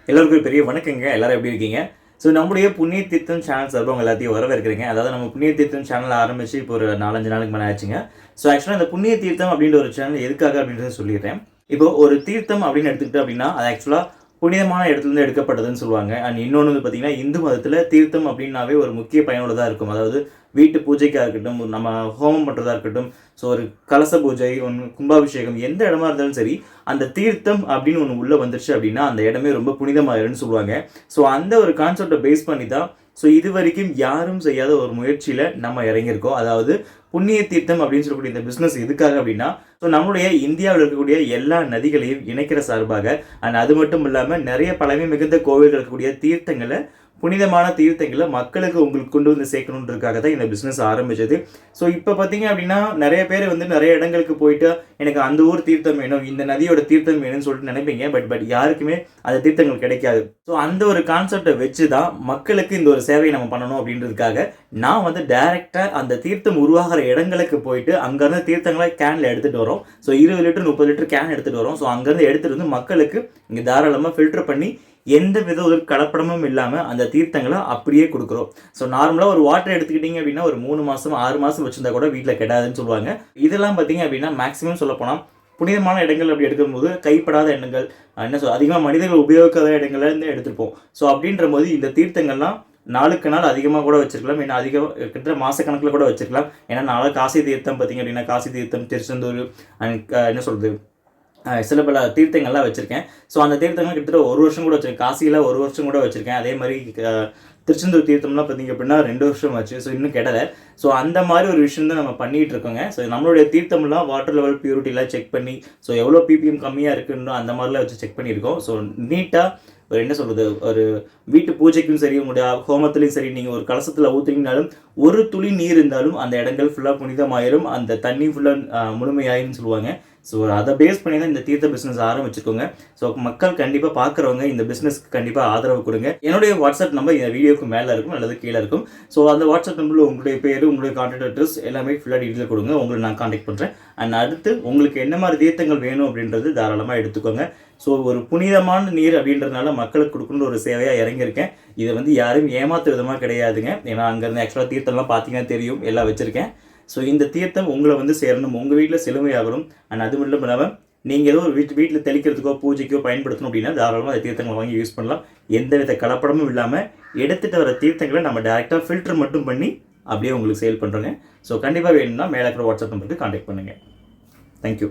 எல்லோருக்கும் பெரிய வணக்கங்க. எல்லாரும் எப்படி இருக்கீங்க? ஸோ நம்முடைய புண்ணிய தீர்த்தம் சேனல் சார்பாக உங்க எல்லாத்தையும் வரவேற்கிறேங்க. அதாவது நம்ம புண்ணிய தீர்த்தம் சேனல் ஆரம்பிச்சு இப்போ ஒரு 4, 5 நாளுக்கு மேலே ஆச்சுங்க. ஸோ ஆக்சுவலாக இந்த புண்ணிய தீர்த்தம் அப்படின்ற ஒரு சேனல் எதுக்காக அப்படின்றத சொல்லிடுறேன். இப்போ ஒரு தீர்த்தம் அப்படின்னு எடுத்துக்கிட்டோம் அப்படின்னா அது ஆக்சுவலாக புனிதமான இடத்துலேருந்து எடுக்கப்பட்டதுன்னு சொல்லுவாங்க. அண்ட் இன்னொன்று வந்து பார்த்தீங்கன்னா இந்து மதத்தில் தீர்த்தம் அப்படின்னாவே ஒரு முக்கிய பயனுள்ளதாக இருக்கும். அதாவது வீட்டு பூஜைக்காக இருக்கட்டும், நம்ம ஹோமம் பண்ணுறதா இருக்கட்டும், ஸோ ஒரு கலச பூஜை, ஒன்று கும்பாபிஷேகம், எந்த இடமா இருந்தாலும் சரி, அந்த தீர்த்தம் அப்படின்னு ஒன்று உள்ளே வந்துருச்சு அப்படின்னா அந்த இடமே ரொம்ப புனிதமாயிருன்னு சொல்லுவாங்க. ஸோ அந்த ஒரு கான்செப்டை பேஸ் பண்ணி தான் ஸோ இது வரைக்கும் யாரும் செய்யாத ஒரு முயற்சியில் நம்ம இறங்கியிருக்கோம். அதாவது புண்ணிய தீர்த்தம் அப்படின்னு சொல்லக்கூடிய இந்த பிஸ்னஸ் எதுக்காக அப்படின்னா ஸோ நம்மளுடைய இந்தியாவில் இருக்கக்கூடிய எல்லா நதிகளையும் இணைக்கிற சார்பாக அண்ட் அது மட்டும் இல்லாமல் நிறைய பழமை மிகுந்த கோவில்கள் இருக்கக்கூடிய தீர்த்தங்களை புனிதமான தீர்த்தங்களை மக்களுக்கு உங்களுக்கு கொண்டு வந்து சேர்க்கணுன்றதுக்காக தான் இந்த பிஸ்னஸ் ஆரம்பிச்சது. ஸோ இப்போ பார்த்தீங்க அப்படின்னா நிறைய பேர் வந்து நிறைய இடங்களுக்கு போயிட்டு எனக்கு அந்த ஊர் தீர்த்தம் வேணும், இந்த நதியோட தீர்த்தம் வேணும்னு சொல்லிட்டு நினைப்பீங்க. பட் யாருக்குமே அந்த தீர்த்தங்கள் கிடைக்காது. ஸோ அந்த ஒரு கான்செப்டை வச்சு தான் மக்களுக்கு இந்த ஒரு சேவையை நம்ம பண்ணணும் அப்படின்றதுக்காக நான் வந்து டைரெக்டாக அந்த தீர்த்தம் உருவாகிற இடங்களுக்கு போயிட்டு அங்கேருந்து தீர்த்தங்களை கேனில் எடுத்துகிட்டு வரோம். ஸோ 20 லிட்டர் 30 லிட்டர் கேன் எடுத்துகிட்டு வரோம். ஸோ அங்கேருந்து எடுத்துகிட்டு வந்து மக்களுக்கு இங்கே தாராளமாக ஃபில்டர் பண்ணி எந்த வித ஒரு கலப்படமும் இல்லாமல் அந்த தீர்த்தங்களை அப்படியே கொடுக்குறோம். ஸோ நார்மலாக ஒரு வாட்டர் எடுத்துக்கிட்டிங்க அப்படின்னா ஒரு 3 மாதம் 6 மாதம் வச்சிருந்தா கூட வீட்டில் கெடாதுன்னு சொல்லுவாங்க. இதெல்லாம் பார்த்தீங்க அப்படின்னா மேக்ஸிமம் சொல்லப்போனால் புனிதமான இடங்கள் அப்படி எடுக்கும்போது கைப்படாத இடங்கள், என்ன சொல் அதிகமாக மனிதர்கள் உபயோகிக்காத இடங்கள்லேருந்து எடுத்துருப்போம். ஸோ அப்படின்ற போது இந்த தீர்த்தங்கள்லாம் நாளுக்கு நாள் அதிகமாக கூட வச்சிருக்கலாம், ஏன்னா அதிகம் கிட்ட மாதக்கணக்கில் கூட வச்சிருக்கலாம். ஏன்னா நாளை காசி தீர்த்தம் பார்த்தீங்க அப்படின்னா காசி தீர்த்தம், திருச்செந்தூர், என்ன சொல்கிறது, சில பல தீர்த்தங்கள்லாம் வச்சுருக்கேன். ஸோ அந்த தீர்த்தங்கள் கிட்டத்தட்ட 1 வருஷம் கூட வச்சுருக்கேன். காசியில் 1 வருஷம் கூட வச்சுருக்கேன். அதே மாதிரி திருச்செந்தூர் தீர்த்தம்லாம் பார்த்திங்க அப்படின்னா 2 வருஷம் ஆச்சு. ஸோ இன்னும் கெடலை. ஸோ அந்த மாதிரி ஒரு விஷயம் தான் நம்ம பண்ணிகிட்டு இருக்கோங்க. ஸோ நம்மளுடைய தீர்த்தம்லாம் வாட்டர் லெவல் பியூரிட்டிலாம் செக் பண்ணி ஸோ எவ்வளோ பிபிஎம் கம்மியாக இருக்குன்னு அந்த மாதிரிலாம் வச்சு செக் பண்ணியிருக்கோம். ஸோ நீட்டாக ஒரு என்ன சொல்கிறது, ஒரு வீட்டு பூஜைக்கும் சரி, உங்களுடைய ஹோமத்துலேயும் சரி, நீங்கள் ஒரு கலசத்தில் ஊற்றுனீங்கனாலும் ஒரு துளி நீர் இருந்தாலும் அந்த இடங்கள் ஃபுல்லாக புனிதமாயிரும், அந்த தண்ணி ஃபுல்லாக முழுமையாயிருன்னு சொல்லுவாங்க. ஸோ அதை பேஸ் பண்ணி தான் இந்த தீர்த்த பிஸ்னஸ் ஆரம்பிச்சிருக்கோங்க. ஸோ மக்கள் கண்டிப்பாக பார்க்குறவங்க இந்த பிஸ்னஸ்க்கு கண்டிப்பாக ஆதரவு கொடுங்க. என்னுடைய வாட்ஸ்அப் நம்பர் இந்த வீடியோக்கு மேலே இருக்கும் அல்லது கீழே இருக்கும். ஸோ அந்த வாட்ஸ்அப் நம்பரில் உங்களுடைய பேர், உங்களுடைய கான்டாக்ட் அட்ரஸ் எல்லாமே ஃபுல்லாக டீட்டெயில் கொடுங்க. உங்களை நான் கான்டாக்ட் பண்ணுறேன். அண்ட் அடுத்து உங்களுக்கு என்ன மாதிரி தீர்த்தங்கள் வேணும் அப்படின்றது தாராளமாக எடுத்துக்கோங்க. ஸோ ஒரு புனிதமான நீர் அப்படின்றதுனால மக்களுக்கு கொடுக்கணுன்ற ஒரு சேவையாக இறங்கியிருக்கேன். இதை வந்து யாரும் ஏமாற்ற விதமாக கிடையாதுங்க. ஏன்னா அங்கேருந்து ஆக்சுவலாக தீர்த்தம்லாம் பார்த்தீங்கன்னா தெரியும், எல்லாம் வச்சுருக்கேன். ஸோ இந்த தீர்த்தம் உங்களை வந்து சேரணும், உங்கள் வீட்டில் செழுமையாகணும். அண்ட் அது மட்டும் இல்லாமல் நீங்கள் ஏதோ ஒரு வீட்டில் தெளிக்கிறதுக்கோ பூஜைக்கோ பயன்படுத்தணும் அப்படின்னா தாராளமாக அந்த தீர்த்தங்களை வாங்கி யூஸ் பண்ணலாம். எந்தவித கலப்படமும் இல்லாமல் எடுத்துகிட்டு வர தீர்த்தங்களை நம்ம டேரெக்டாக ஃபில்டர் மட்டும் பண்ணி அப்படியே உங்களுக்கு சேல் பண்ணுறோங்க. ஸோ கண்டிப்பாக வேணும்னா மேலே இருக்கிற வாட்ஸ்அப் நம்பருக்கு கான்டாக்ட் பண்ணுங்கள். தேங்க்யூ.